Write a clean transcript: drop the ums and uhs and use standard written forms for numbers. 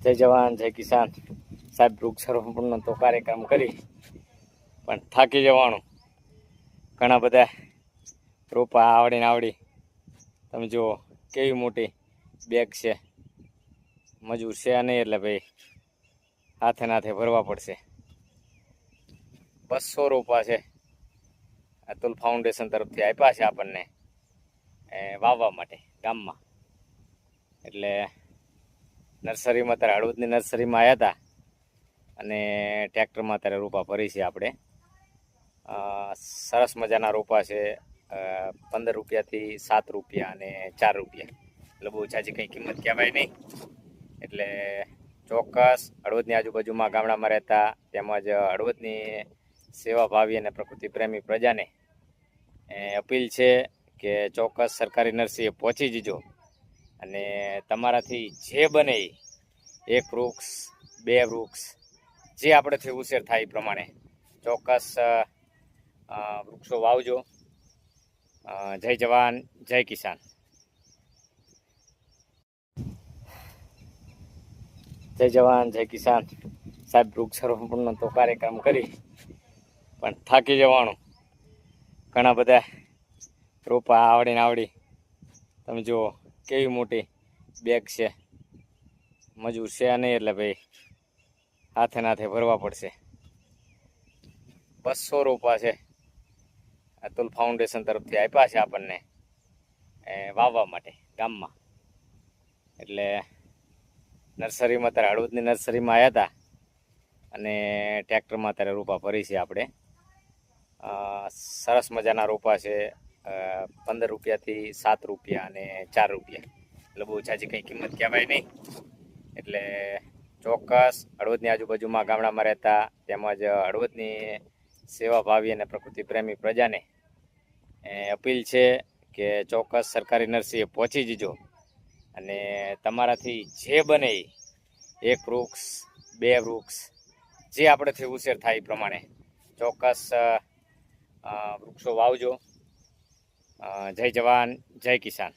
જય જવાન જય કિસાન સાહેબ. વૃક્ષારોપણનો તો કાર્યક્રમ કરી પણ થાકી જવાનું. ઘણા બધા રોપા આવડી તમે જુઓ કેવી મોટી બેગ છે. મજૂર છે નહીં એટલે ભાઈ હાથે ભરવા પડશે. 200 રોપા છે અતુલ ફાઉન્ડેશન તરફથી આપ્યા છે આપણને વાવવા માટે ગામમાં. એટલે નર્સરીમાં અત્યારે હળવદની નર્સરીમાં આવ્યા હતા અને ટ્રેક્ટરમાં અત્યારે રોપા ભરી છે આપણે. સરસ મજાના રોપા છે. 15 રૂપિયાથી 7 રૂપિયા અને 4 રૂપિયા. એટલે બહુ જાજી કંઈ કિંમત કહેવાય નહીં. એટલે ચોક્કસ હળવદની આજુબાજુમાં ગામડામાં રહેતા તેમજ હળવદની સેવાભાવી અને પ્રકૃતિ પ્રેમી પ્રજાને અપીલ છે કે ચોક્કસ સરકારી નર્સરીએ પહોંચી જજો અને તમારાથી જે બને એક વૃક્ષ 2 વૃક્ષ જે આપણેથી ઉછેર થાય એ પ્રમાણે ચોક્કસ વૃક્ષો વાવજો. જય જવાન જય કિસાન. જય જવાન જય કિસાન સાહેબ. વૃક્ષારોપણનો તો કાર્યક્રમ કરી પણ થાકી જવાનું. ઘણા બધા રોપા આવડી તમે જુઓ કેવી મોટી બેગ છે. મજૂર છે નહીં એટલે ભાઈ હાથે ભરવા પડશે. 200 રોપા છે અતુલ ફાઉન્ડેશન તરફથી આપ્યા છે આપણને વાવવા માટે ગામમાં. એટલે નર્સરીમાં અત્યારે હળવદની નર્સરીમાં આવ્યા હતા અને ટ્રેક્ટરમાં અત્યારે રોપા ભરી છે આપણે. સરસ મજાના રોપા છે. 15 રૂપિયાથી 7 રૂપિયા અને 4 રૂપિયા. એટલે બહુ જાજી કંઈ કિંમત કહેવાય નહીં. એટલે ચોક્કસ હળવદની આજુબાજુમાં ગામડામાં રહેતા તેમજ હળવદની સેવાભાવી અને પ્રકૃતિ પ્રેમી પ્રજાને અપીલ છે કે ચોક્કસ સરકારી નર્સરીએ પહોંચી જજો અને તમારાથી જે બને એક વૃક્ષ 2 વૃક્ષ જે આપણેથી ઉછેર થાય એ પ્રમાણે ચોક્કસ વૃક્ષો વાવજો. જય જવાન જય કિસાન.